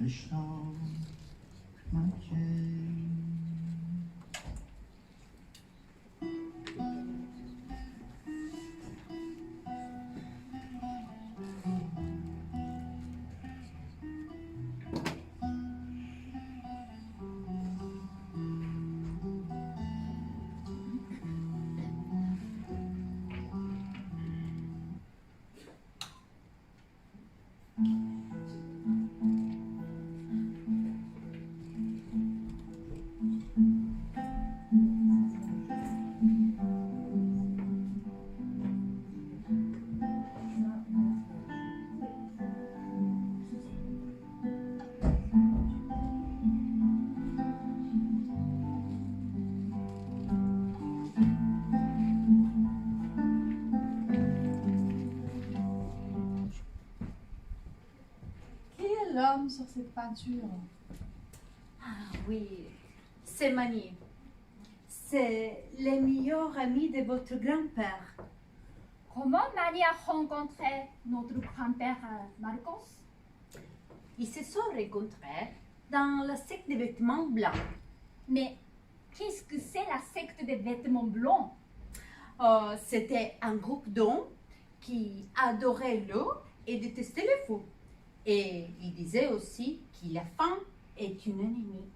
Krishna, Manche. L'homme sur cette peinture. Ah oui, c'est Mani. C'est le meilleur ami de votre grand-père. Comment Mani a rencontré notre grand-père Marcos? Ils se sont rencontrés dans la secte des vêtements blancs. Mais qu'est-ce que c'est la secte des vêtements blancs? C'était un groupe d'hommes qui adoraient l'eau et détestaient les fous. Et il disait aussi que la femme est une ennemie.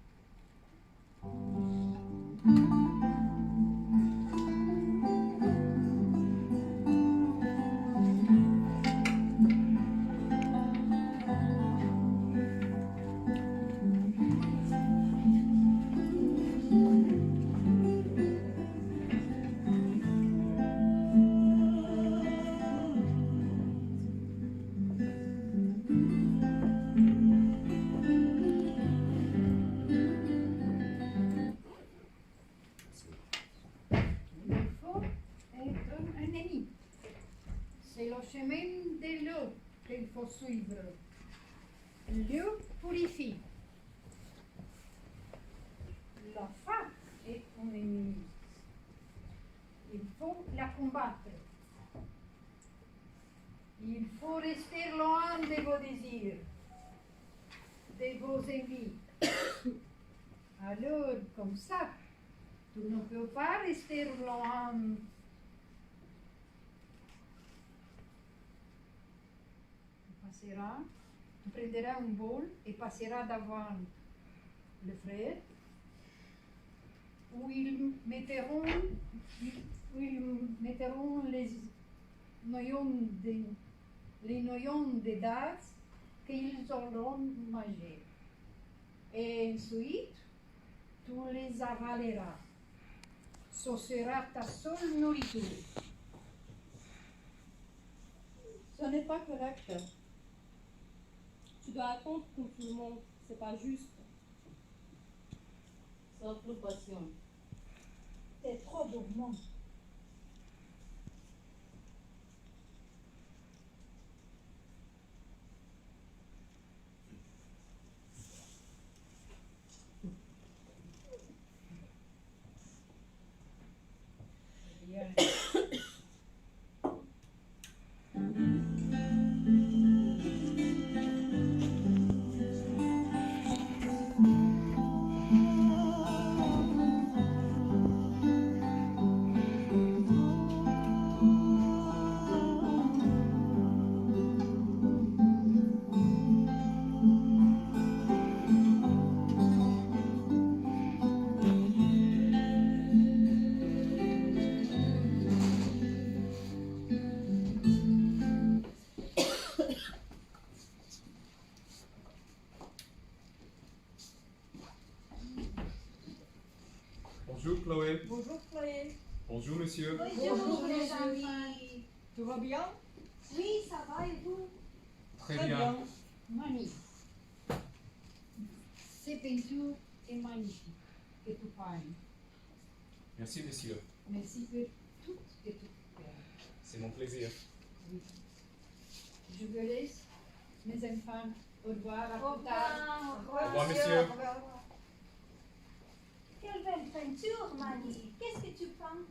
C'est le chemin de l'eau qu'il faut suivre. L'eau purifie. La femme est une ennemie. Il faut la combattre. Il faut rester loin de vos désirs, de vos envies. Alors, comme ça, tu ne peux pas rester loin. Tu prendras un bol et passeras devant le frère, où ils mettront les noyaux de dattes qu'ils auront mangés. Et ensuite, tu les avaleras. Ce sera ta seule nourriture. Ce n'est pas correct. Tu dois attendre pour tout le monde. C'est pas juste. Sans plus patient. T'es trop gourmand. Bien. Bonjour Chloé. Bonjour Chloé. Bonjour monsieur. Bonjour les amis. Tout va bien? Oui, ça va et vous? Très bien. Magnifique. Ces peintures est magnifique que tu peins. Merci monsieur. Merci pour tout ce que tu fais. C'est mon plaisir. Oui. Je vous laisse, mes enfants. Au revoir, à plus tard. Au revoir monsieur. Quelle belle peinture, Mani. Qu'est-ce que tu peins?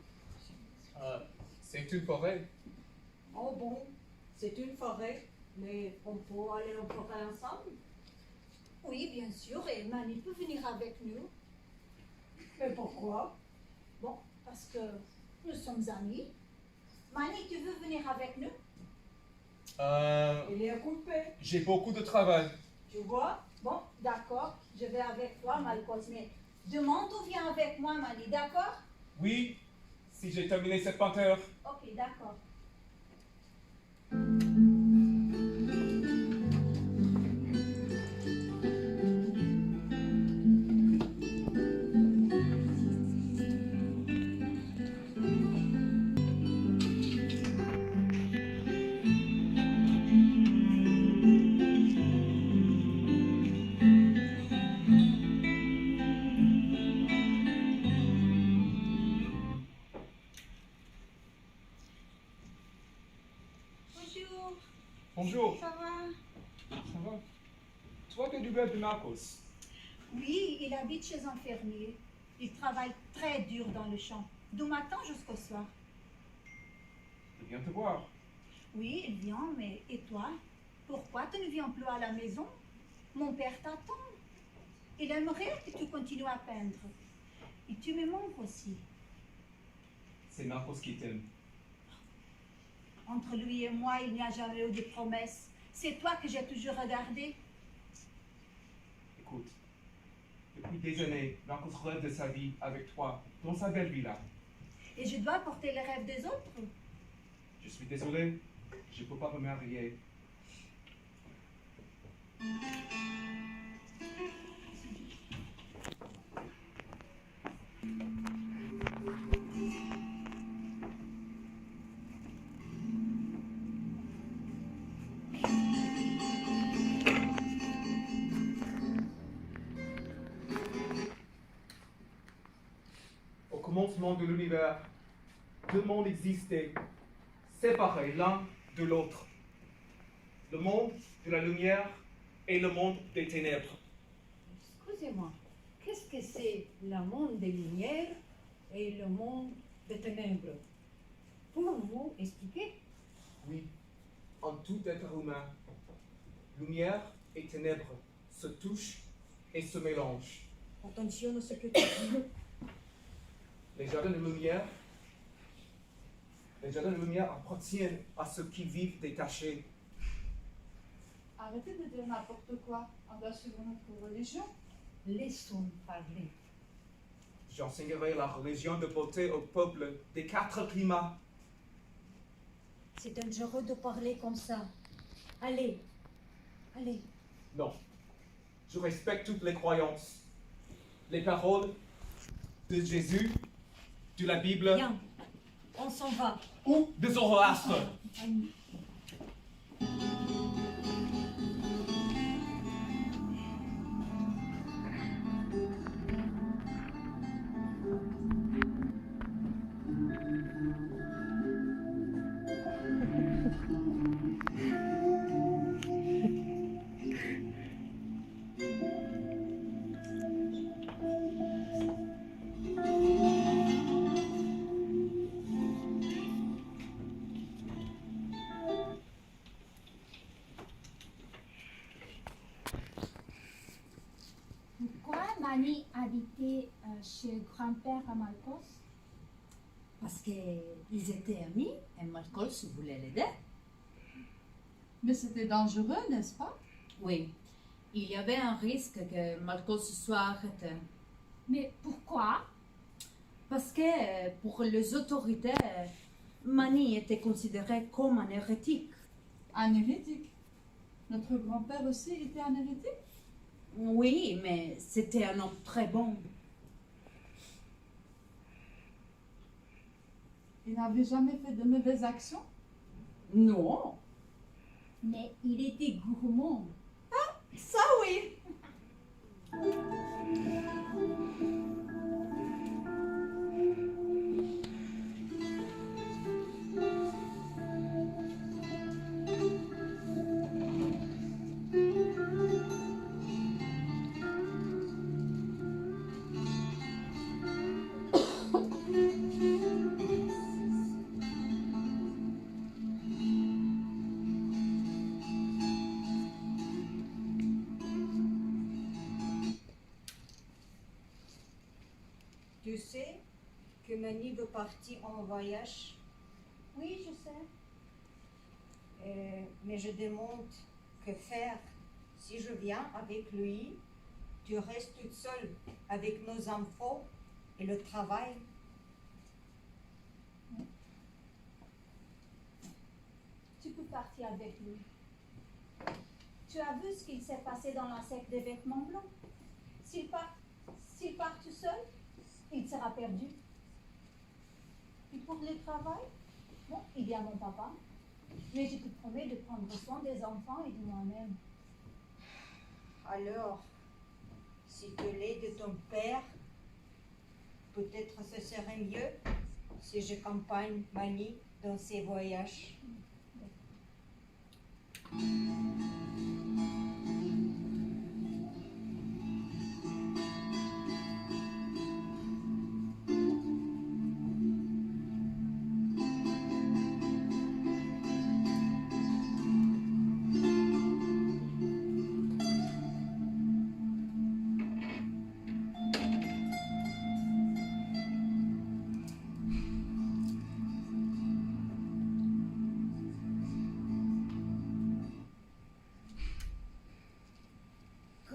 C'est une forêt. Oh bon, c'est une forêt, mais on peut aller en forêt ensemble? Oui, bien sûr, et Mani peut venir avec nous. Mais pourquoi? Bon, parce que nous sommes amis. Mani, tu veux venir avec nous? Il est occupé. J'ai beaucoup de travail. Tu vois? Bon, d'accord, je vais avec toi, Malkos, mais demande ou viens avec moi, Mani, d'accord? Oui, si j'ai terminé cette peinture. Ok, d'accord. Bonjour, Bonjour. ça va? Ça va? Toi, tu es du bled de Marcos. Oui, il habite chez un fermier. Il travaille très dur dans le champ, du matin jusqu'au soir. Je viens te voir. Oui, il vient, mais et toi? Pourquoi tu ne viens plus à la maison? Mon père t'attend. Il aimerait que tu continues à peindre. Et tu me manques aussi. C'est Marcos qui t'aime. Entre lui et moi, il n'y a jamais eu de promesse. C'est toi que j'ai toujours regardé. Écoute, depuis des années, Marcos rêve de sa vie avec toi, dans sa belle villa. Et je dois porter les rêves des autres. Je suis désolé, je ne peux pas me marier. Au commencement de l'univers, deux mondes existaient, séparés l'un de l'autre. Le monde de la lumière et le monde des ténèbres. Excusez-moi, qu'est-ce que c'est le monde des lumières et le monde des ténèbres? Pouvez-vous expliquer? Oui, en tout être humain, lumière et ténèbres se touchent et se mélangent. Attention à ce que tu dis. Les jardins de lumière appartiennent à ceux qui vivent détachés. Arrêtez de dire n'importe quoi. On doit suivre notre religion. Laissons parler. J'enseignerai la religion de beauté au peuple des 4 climats. C'est dangereux de parler comme ça. Allez, allez. Non, je respecte toutes les croyances. Les paroles de Jésus, de la Bible Viens, on s'en va. ou de Zoroastre. Pourquoi Mani habitait chez grand-père à Malkos? Parce qu'ils étaient amis et Marcos voulait l'aider. Mais c'était dangereux, n'est-ce pas? Oui, il y avait un risque que Marcos soit arrêté. Mais pourquoi? Parce que pour les autorités, Mani était considéré comme un hérétique. Un hérétique. Notre grand-père aussi était un hérétique. Oui, mais c'était un homme très bon. Il n'avait jamais fait de mauvaises actions. Non, Mais il était gourmand. ça oui. Tu sais que Mani veut partir en voyage, Oui, je sais. mais je demande que faire. Si je viens avec lui, tu restes toute seule avec nos enfants et le travail. Tu peux partir avec lui. Tu as vu ce qu'il s'est passé dans la secte des vêtements blancs? S'il part tout seul, il sera perdu. Et pour le travail, bon, il y a mon papa. Mais je te promets de prendre soin des enfants et de moi-même. Alors, si tu l'aides de ton père, peut-être ce serait mieux si je accompagne Mani dans ses voyages.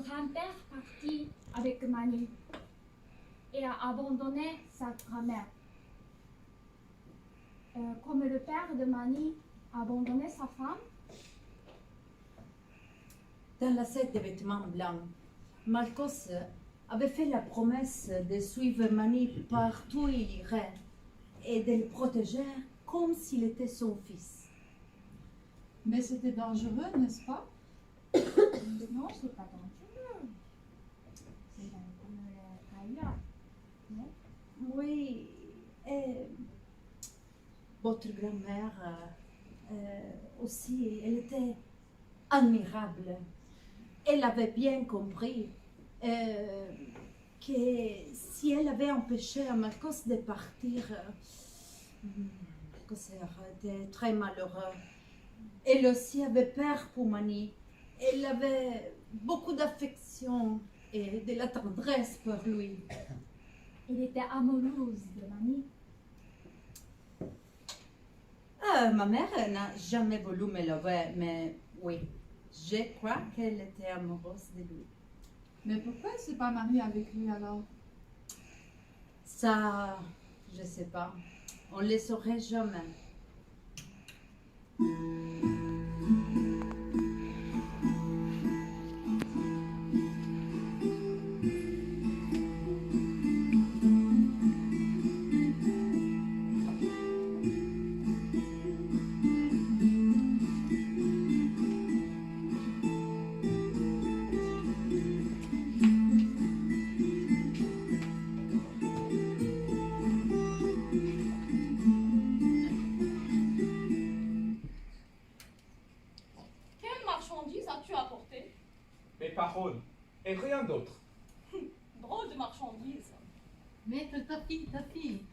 Grand-père partit avec Mani et a abandonné sa grand-mère. Comme le père de Mani a abandonné sa femme, Dans la secte des vêtements blancs, Marcos avait fait la promesse de suivre Mani partout où il irait et de le protéger comme s'il était son fils. Mais c'était dangereux, n'est-ce pas? non, c'est pas dangereux. C'est comme ailleurs. Non? Oui, et votre grand-mère aussi, elle était admirable. Elle avait bien compris que si elle avait empêché à Marcos de partir, que ça aurait été très malheureux. Elle aussi avait peur pour Mani. Elle avait beaucoup d'affection et de la tendresse pour lui. Elle était amoureuse de Mani. Ma mère n'a jamais voulu me lever, mais oui, je crois qu'elle était amoureuse de lui. Mais pourquoi elle ne s'est pas mariée avec lui alors? Ça, je sais pas. On ne le saurait jamais. Quelle marchandise as-tu apporté? Mes paroles et rien d'autre. Drôle de marchandise. Maître, ta fille,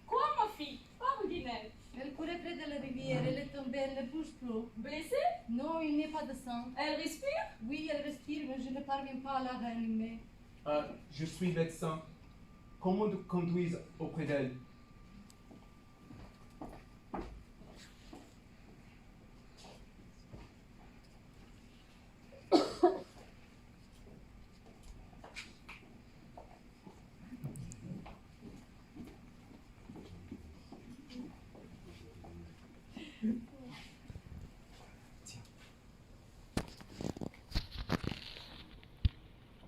Quoi, ma fille? Parle, Guinette. elle courait près de la rivière, elle est tombée, elle ne bouge plus. Blessée? Non, il n'y a pas de sang. Elle respire? Oui, elle respire, mais je ne parviens pas à la réanimer. Je suis médecin. Comment te conduise auprès d'elle? Tiens.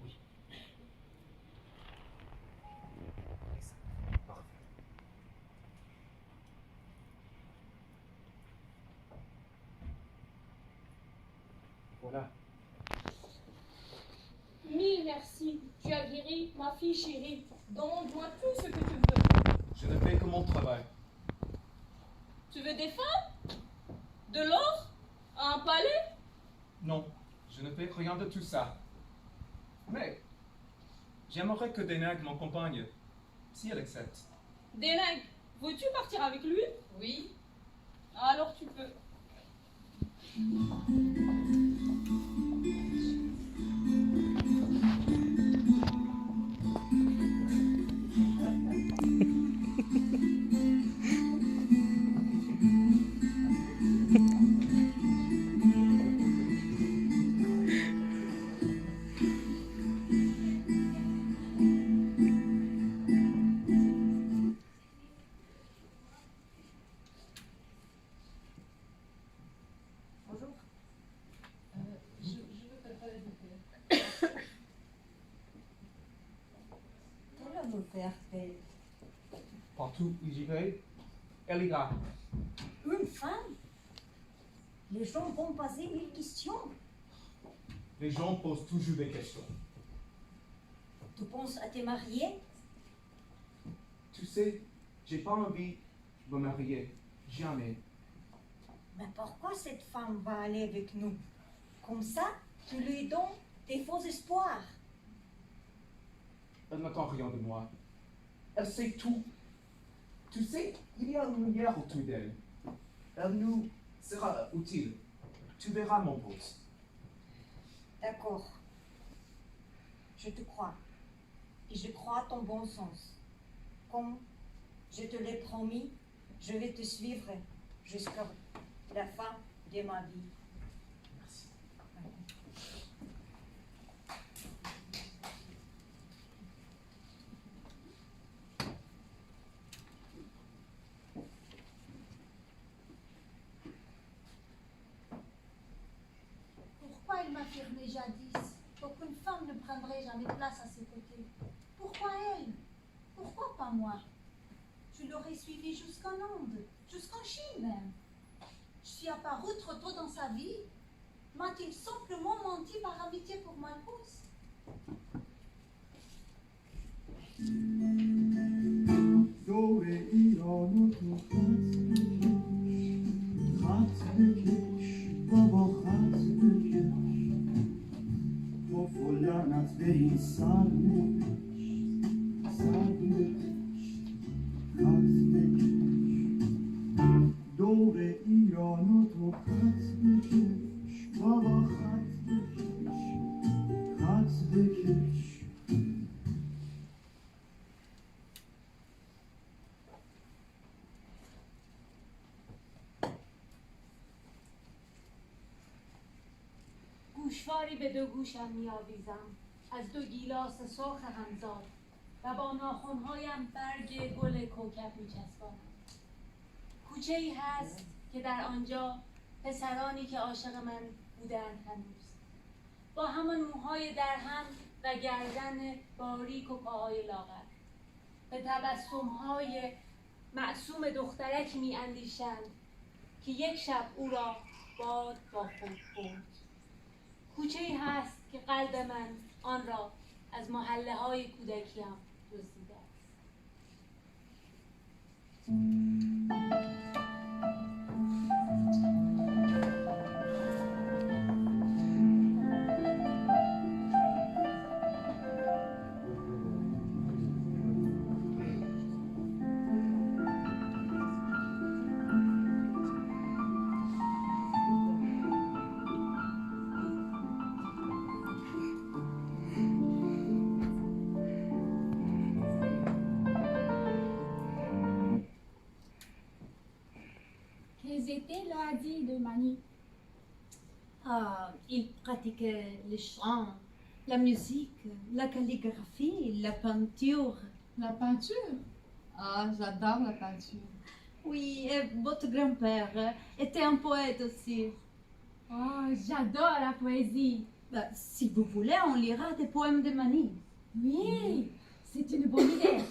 Oui. Parfait. Voilà. Mille merci. Tu as guéri ma fille chérie. Demande-moi tout ce que tu veux. Je ne fais que mon travail. Tu veux des femmes? De l'or? Un palais? Non, je ne fais rien de tout ça. Mais j'aimerais que Denag m'accompagne, si elle accepte. Denag, veux-tu partir avec lui? Oui. Alors tu peux. vers elle? Partout où j'irai, elle ira. Une femme? Les gens vont poser mille questions. Les gens posent toujours des questions. Tu penses à te marier? Tu sais, j'ai pas envie de me marier. Jamais. Mais pourquoi cette femme va aller avec nous? Comme ça, tu lui donnes des faux espoirs. Elle n'attend rien de moi. Elle sait tout. Tu sais, il y a une lumière autour d'elle. Elle nous sera utile. Tu verras, mon pote. D'accord. Je te crois. Et je crois ton bon sens. Comme je te l'ai promis, je vais te suivre jusqu'à la fin de ma vie. Merci. Pourquoi il m'affirmait jadis qu'aucune femme ne prendrait jamais place à ses côtés? Pourquoi elle? Pourquoi pas moi? Tu l'aurais suivi jusqu'en Inde, jusqu'en Chine même. Je suis apparue trop tôt dans sa vie. M'a-t-il simplement menti par amitié pour Malchus? دور ایران و تو خط بکش بابا خط بکش توف و لعنت به این سر بکش سر بکش خط بکش دور ایران و تو خط بکش بابا خط بکش خط بکش گوشواری به دو گوشم میآویزم از دو گیلاس سرخ همزاد و با ناخنهایم برگ گل کوکب میچسبانم. کوچه ای هست که در آنجا پسرانی که عاشق من بودند هنوز با همان موهای درهم و گردن باریک و پاهای لاغر به تبسم‌های معصوم دخترک می‌اندیشند که یک شب او را باد با خود برد. کوچه‌ای هست که قلب من آن را از محله‌های کودکیم دزدیده است. Quels étaient loisirs de Mani? Ah, il pratiquait le chant, la musique, la calligraphie, la peinture. La peinture? Ah, j'adore la peinture. Oui, et votre grand-père était un poète aussi. Oh, j'adore la poésie. Bah, si vous voulez, on lira des poèmes de Mani. Oui, c'est une bonne idée.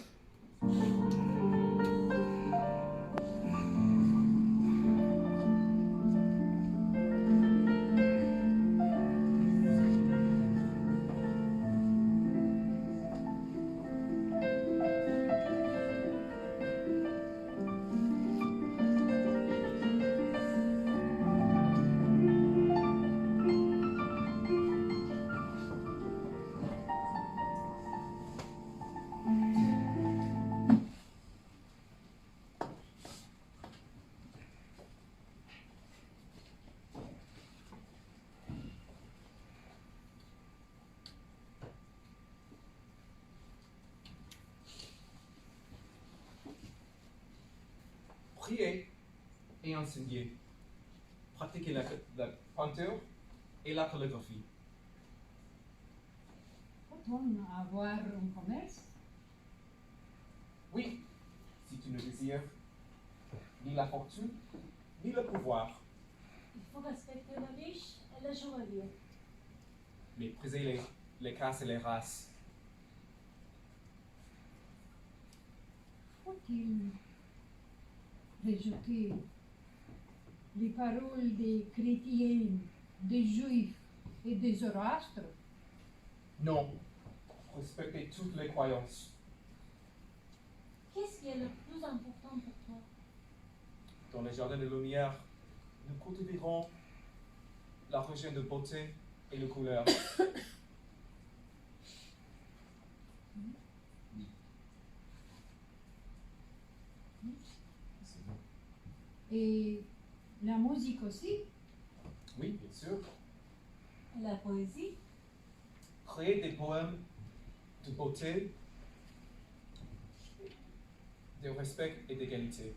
Prier et enseigner. Pratiquer la peinture et la calligraphie. Peut-on avoir un commerce? Oui, si tu ne désires ni la fortune, ni le pouvoir, Il faut respecter les riches et les joailliers. mépriser les castes et les races. faut-il rejeter les paroles des chrétiens, des juifs et des zoroastres? Non, respectez toutes les croyances. Qu'est-ce qui est le plus important pour toi? Dans les jardins de lumière, nous cultiverons la recherche de beauté et de couleur. Et la musique aussi? Oui, bien sûr. La poésie? Créer des poèmes de beauté, de respect et d'égalité.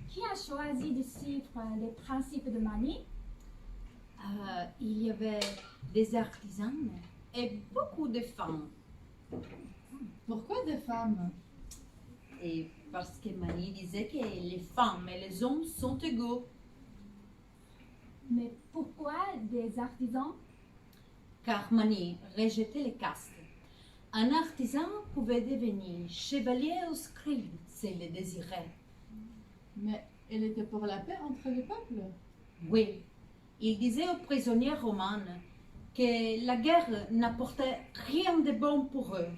Qui a choisi de suivre les principes de Mani? Il y avait des artisans et beaucoup de femmes. Pourquoi des femmes? Et parce que Mani disait que les femmes et les hommes sont égaux. Mais pourquoi des artisans? Car Mani rejetait les castes. Un artisan pouvait devenir chevalier ou scribe s'il le désirait. Mais elle était pour la paix entre les peuples. Oui, il disait aux prisonniers romains que la guerre n'apportait rien de bon pour eux.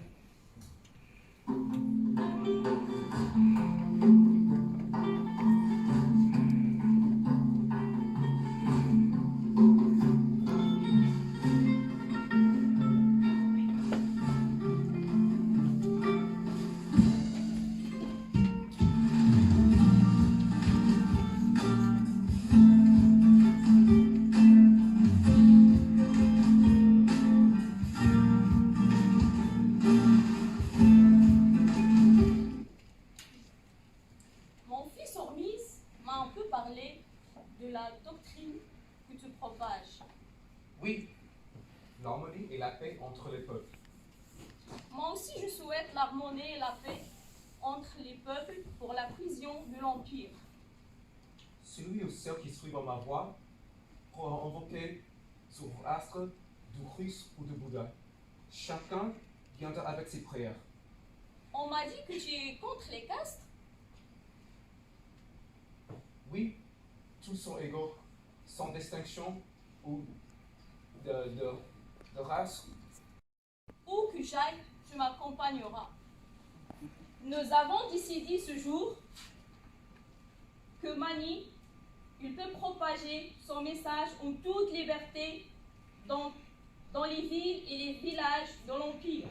Mon fils Hormis m'a un peu parlé de la doctrine que tu propages. Oui, l'harmonie et la paix entre les peuples. Moi aussi, je souhaite l'harmonie et la paix entre les peuples pour la cohésion de l'Empire. Celui ou celle qui suivra ma voie pourra invoquer Zoroastre, du Christ ou du Bouddha. Chacun viendra avec ses prières. On m'a dit que tu es contre les castes. Oui, tous sont égaux, sans distinction ou de race. Où que j'aille, tu m'accompagneras. Nous avons décidé ce jour que Mani, il peut propager son message en toute liberté dans les villes et les villages de l'Empire.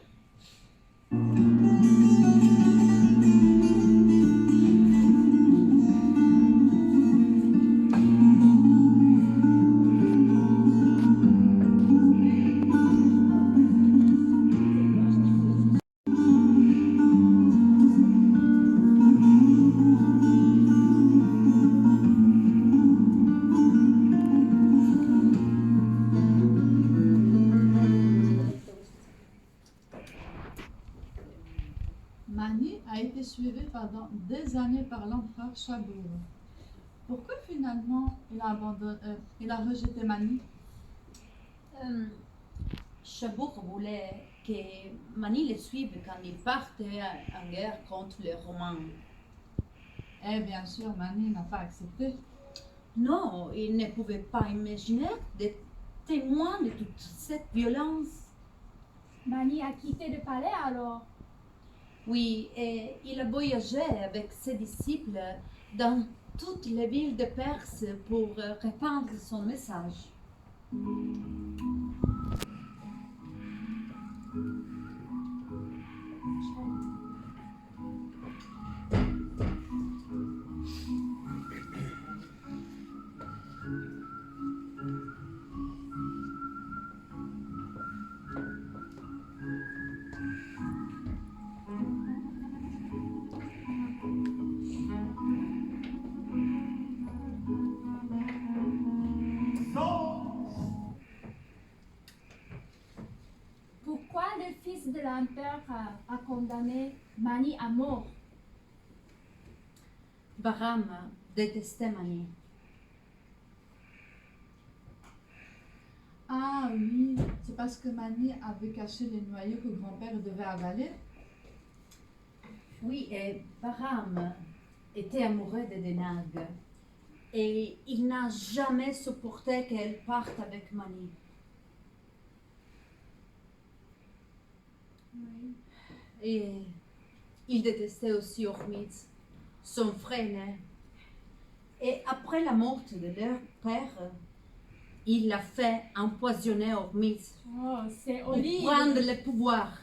Mani a été suivi pendant des années par l'empereur Chabur. Pourquoi finalement il a rejeté Mani? Chabur voulait que Mani le suive quand il partait en guerre contre les Romains. Et bien sûr, Mani n'a pas accepté. Non, il ne pouvait pas imaginer des témoins de toute cette violence. Mani a quitté le palais alors. Oui, et il a voyagé avec ses disciples dans toutes les villes de Perse pour répandre son message. l'impère a condamné Mani à mort. Bahram détestait Mani. Ah oui, c'est parce que Mani avait caché les noyaux que grand-père devait avaler. Oui, et Bahram était amoureux de Denag. Et il n'a jamais supporté qu'elle parte avec Mani. Oui. Et il détestait aussi Hormizd, son frère aîné. Et après la mort de leur père, il a fait empoisonner Hormizd Oh, c'est pour horrible. prendre le pouvoir.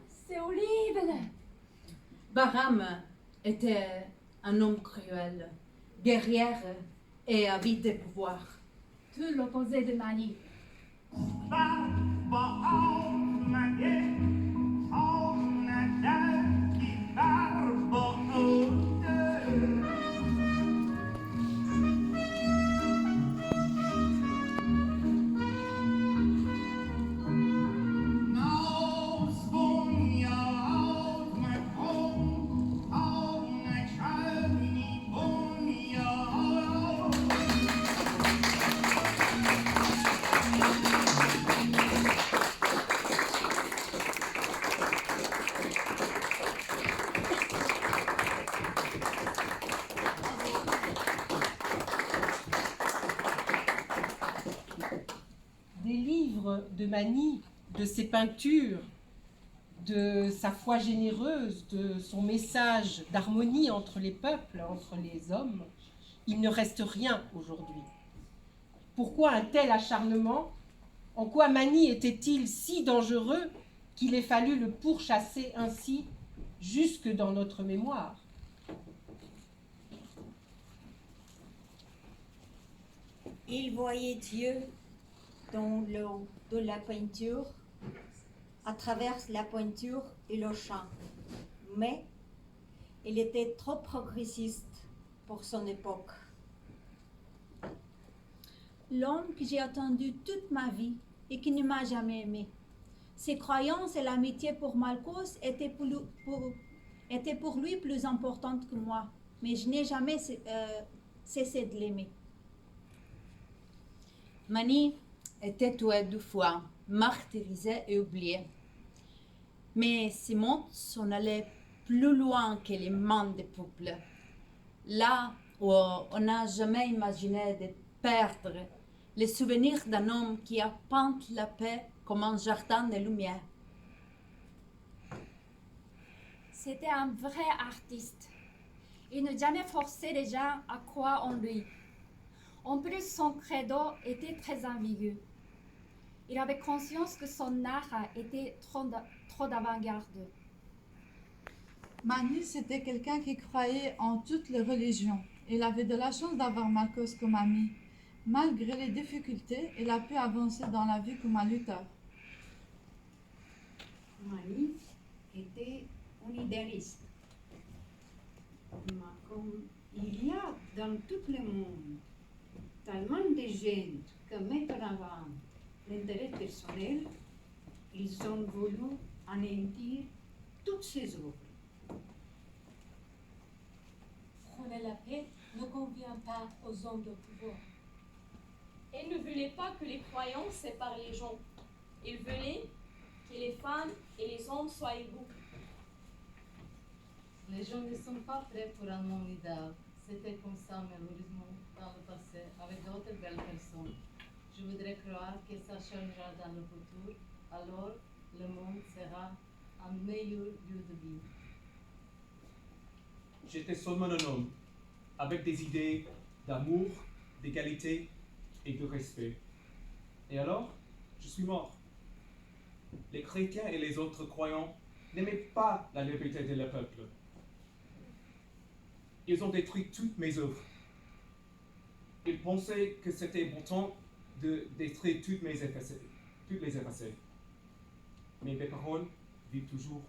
C'est horrible. Bahram était un homme cruel, guerrier et avide de pouvoir. Tout l'opposé de Mani. Des livres de Mani, de ses peintures, de sa foi généreuse, de son message d'harmonie entre les peuples, entre les hommes, il ne reste rien aujourd'hui. Pourquoi un tel acharnement? En quoi Mani était-il si dangereux qu'il ait fallu le pourchasser ainsi jusque dans notre mémoire? Il voyait Dieu dans l'eau de la peinture, à travers la peinture et le chant. Mais il était trop progressiste pour son époque. L'homme que j'ai attendu toute ma vie et qui ne m'a jamais aimé. Ses croyances et l'amitié pour Malkos étaient pour lui plus importantes que moi, mais je n'ai jamais cessé de l'aimer. Mani était tué 2 fois, martyrisé et oublié. Mais ces mondes s'en allaient plus loin que les mains des peuples. Là où on n'a jamais imaginé de perdre les souvenirs d'un homme qui a peint la paix comme un jardin de lumière. C'était un vrai artiste. Il n'a jamais forcé les gens à croire en lui. En plus, son credo était très ambigu. Il avait conscience que son art était trop d'avant-garde. Mani, c'était quelqu'un qui croyait en toutes les religions. Il avait de la chance d'avoir Malkos comme ami. Malgré les difficultés, il a pu avancer dans la vie comme un lutteur. Mani était un idéaliste. Mais comme il y a dans tout le monde tellement de gens qui mettent en avant l'intérêt personnel, ils ont voulu anéantir toutes ces œuvres. Prôner la paix ne convient pas aux hommes de pouvoir. Il ne voulait pas que les croyants séparent les gens. Il voulait que les femmes et les hommes soient égaux. Les gens ne sont pas prêts pour un monde idéal. C'était comme ça malheureusement dans le passé avec d'autres belles personnes. Je voudrais croire que ça changera dans le futur. Alors le monde sera un meilleur lieu de vie. J'étais seulement un homme, avec des idées d'amour, d'égalité et de respect. Et alors, je suis mort. Les chrétiens et les autres croyants n'aimaient pas la liberté de leur peuple. Ils ont détruit toutes mes œuvres. Ils pensaient que c'était important de détruire toutes les effacer. Mais mes paroles vivent toujours.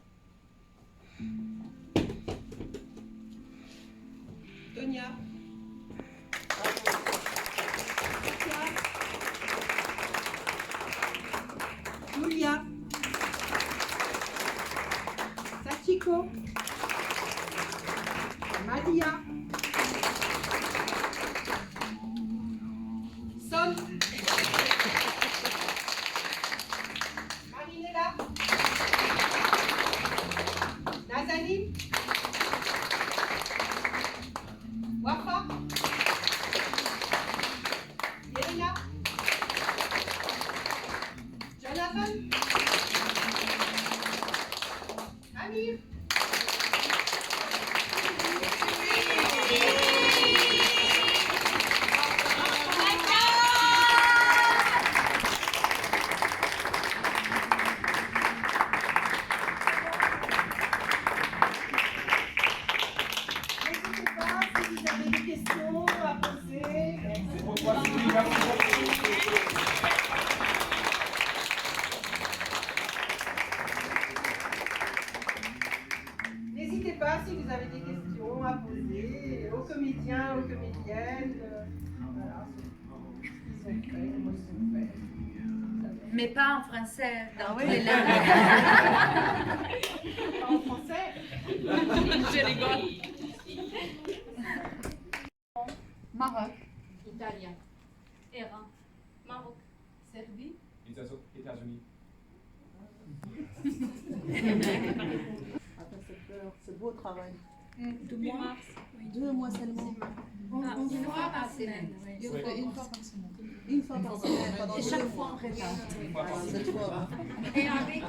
Tonia. Julia. Margot. Malia. Son. Marinella. Nazanin. Wafa. Yelena. Jonathan. Amir. N'hésitez pas si vous avez des questions à poser aux comédiens, aux comédiennes. Voilà, ce qu'ils ont fait, comment ils ont fait. Mais pas en français, dans Ah tous oui. les langues. Pas en français. Je rigole. Maroc. Italien. Iran. Maroc. Serbie. États-Unis. Après cette heure, c'est beau travail. Depuis mars. 2 mois seulement. Une fois par semaine. Une fois par semaine. Une fois par semaine, pendant Et 2 chaque mois. fois en retard. Voilà, cette fois. Et avec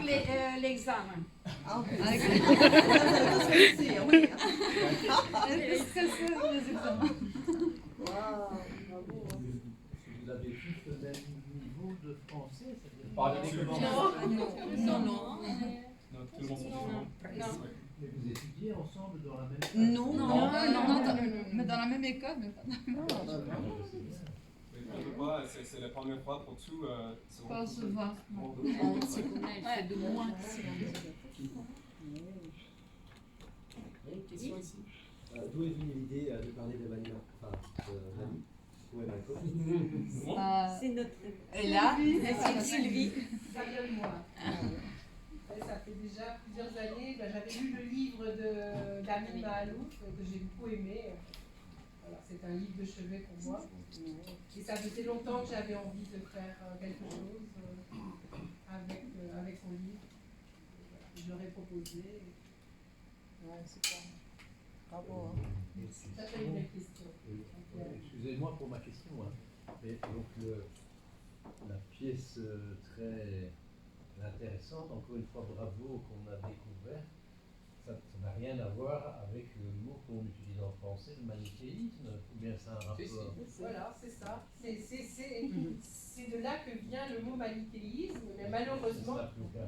l'examen. Ah, ok. Avec Vous avez tous réussi, oui. les examens. Waouh, bravo. Vous avez tous le même niveau de français, c'est-à-dire Pardonnez comment? Non, non. Non, tout le monde s'en fout. Mais vous étudiez ensemble dans la même classe? Non, Mais dans la même école, mais pas dans la même C'est la première fois pour tout. Pas souvent. On se connaît, il fait 2 mois. D'où est venue l'idée de parler de Mani, enfin de Mani? Où est Marco? C'est notre. Et là, c'est Sylvie. Ça vient de moi. Ça fait déjà plusieurs années. J'avais lu le livre d'Amin Mahalouf que j'ai beaucoup aimé. Voilà, c'est un livre de chevet pour moi. Et ça faisait longtemps que j'avais envie de faire quelque chose avec son livre. Voilà, je leur ai proposé. Ouais, super. Bravo. Ça fait une belle question. Excusez-moi pour ma question, hein. Mais donc la pièce très intéressante, encore une fois bravo, qu'on a découvert, ça n'a rien à voir avec le mot qu'on utilise en français, le manichéisme, ou bien c'est un rapport? Voilà, c'est ça. C'est de là que vient le mot manichéisme, mais malheureusement.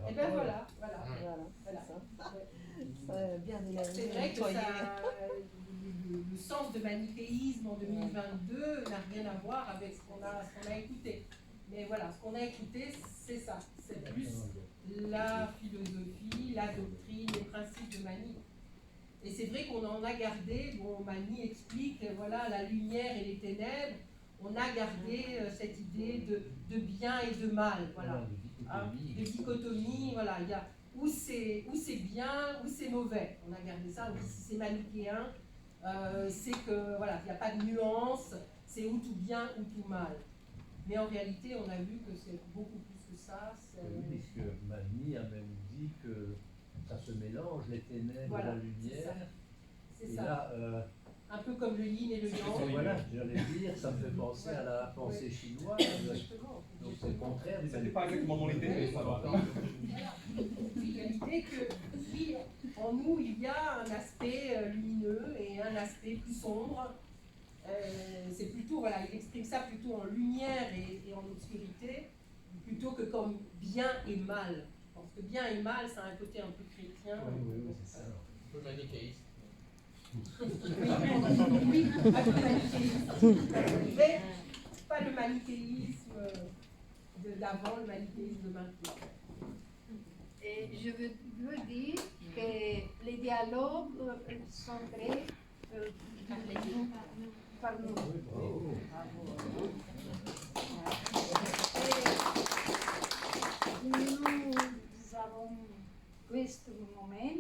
Et ben voilà. Ça a bien C'est vrai que le sens de manichéisme en 2022 n'a rien à voir avec ce qu'on a écouté. Mais voilà, ce qu'on a écouté, c'est ça. C'est plus la philosophie, la doctrine, les principes de Mani. Et c'est vrai qu'on en a gardé, bon, Mani explique, voilà, la lumière et les ténèbres, on a gardé cette idée de bien et de mal, voilà. De dichotomie, voilà, il y a où c'est bien, où c'est mauvais. On a gardé ça, on dit si c'est manichéen, c'est que, voilà, il n'y a pas de nuance, c'est ou tout bien ou tout mal. Mais en réalité, on a vu que c'est beaucoup plus que ça. Oui, puisque Mani a même dit que ça se mélange, les ténèbres Voilà, et la lumière. C'est Et ça. là, Un peu comme le yin et le yang. voilà, j'allais dire, ça me fait penser à la pensée chinoise. Donc c'est le contraire du C'était pas exactement mon idée, mais ça va. Il y a l'idée que, oui, en nous, il y a un aspect lumineux et un aspect plus sombre. C'est plutôt, voilà, il exprime ça plutôt en lumière et en obscurité, plutôt que comme bien et mal. Parce que bien et mal, ça a un côté un peu chrétien. Oui, c'est ça. Un peu manichéiste. Oui, un peu manichéiste. Mais pas le manichéisme d'avant, le manichéisme de maintenant. Et je veux dire que les dialogues sont très par nous. Nous avons visto un moment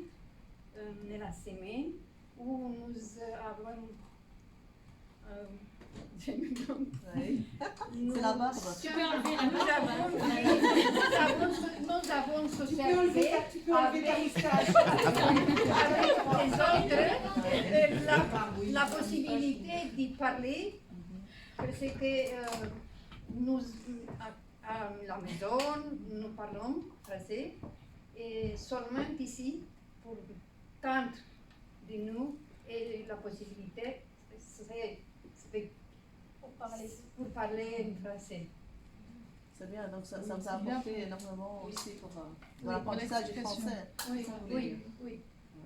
de la semaine où nous avons. C'est la barbe. Tu peux enlever la barbe. Nous avons socialisé avec les autres la possibilité d'y parler parce que nous, à la maison, nous parlons français et seulement ici, pour tant de nous, et la possibilité serait pour parler en français. C'est bien, donc ça nous a apporté énormément aussi pour l'apprentissage du français. Oui, oui, oui.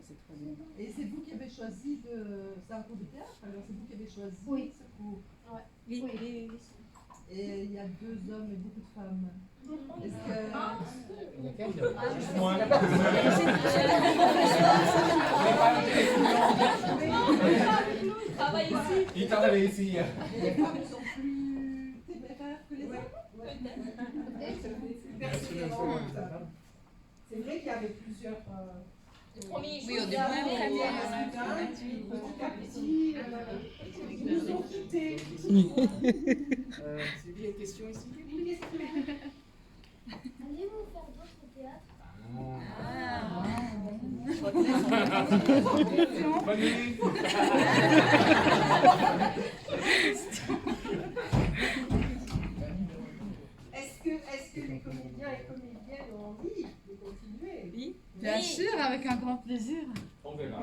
C'est très bien. Et c'est vous qui avez choisi de. C'est un cours de théâtre, alors c'est vous qui avez choisi Oui. ce cours. Ouais. Oui. Et il y a 2 hommes et beaucoup de femmes. Est-ce que. Moi. Il travaille ici. Les femmes sont plus téméraires que les hommes? C'est vrai qu'il y avait plusieurs. Oui, au début, ils nous ont quittés. C'est bien une question ici. Allez-vous faire d'autres théâtres? Bonne nuit. Est-ce que les comédiens et comédiennes ont envie de continuer? Oui. Bien sûr, avec un grand plaisir. On verra.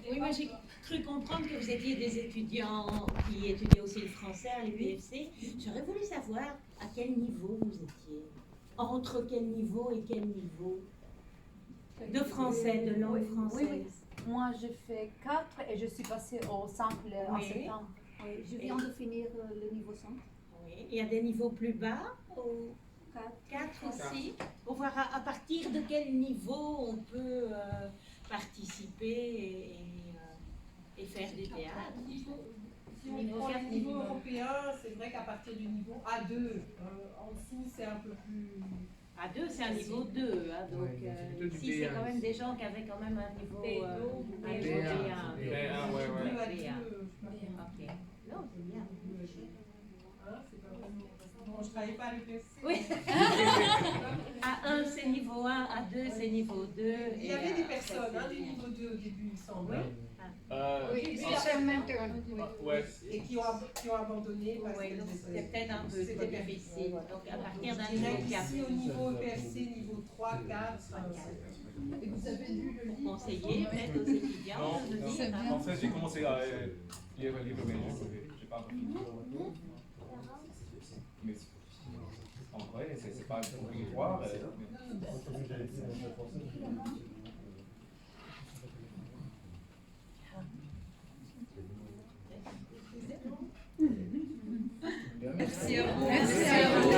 Oui, moi j'ai cru comprendre que vous étiez des étudiants qui étudiaient aussi le français à l'UPFC. J'aurais voulu savoir à quel niveau vous étiez. Entre quel niveau et quel niveau de français, de langue française. Oui. Moi, j'ai fait 4 et je suis passée au simple en septembre. Oui, je viens de finir le niveau 5. Oui. Il y a des niveaux plus bas ou 4 aussi. Pour voir à partir de quel niveau on peut participer et faire du théâtre. Si on prend le niveau européen, c'est vrai qu'à partir du niveau A2, en dessous c'est un peu plus... A2 c'est un niveau 2, hein, donc ici c'est quand même des gens qui avaient quand même un niveau B1. B1, ouais. Ok. Non, c'est bien. Bon, je ne travaille pas à l'UPFC. Oui. A1 c'est niveau 1, A2 c'est niveau 2. Il y avait des personnes, des niveaux 2 au début, il me semble. Oui, seulement ouais. Et qui ont abandonné parce que c'est peut-être un peu trop difficile. Donc à partir d'un niveau 4. Ici au niveau EPFC, niveau 3, 4. Et vous avez lu le livre? Conseiller peut-être aux étudiants de lire. En fait, j'ai commencé à lire le livre, mais je n'ai pas encore fini. Mais en vrai, c'est pas obligatoire. Merci à vous. Merci à vous.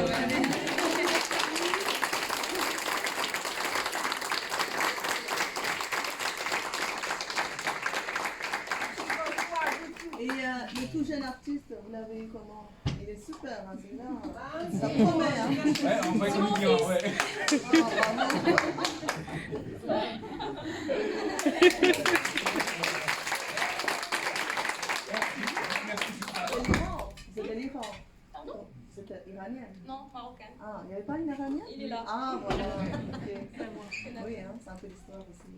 Et le tout jeune artiste, vous l'avez eu comment? Il est super, hein, c'est là. Ça promet, hein. Ouais, on va être mignon, ouais. C'était l'Iran. Pardon? C'était iranienne. Non, marocaine. Ah, il n'y avait pas une iranienne? Il est là. Ah, voilà. Ok. Oui, hein, c'est un peu l'histoire aussi.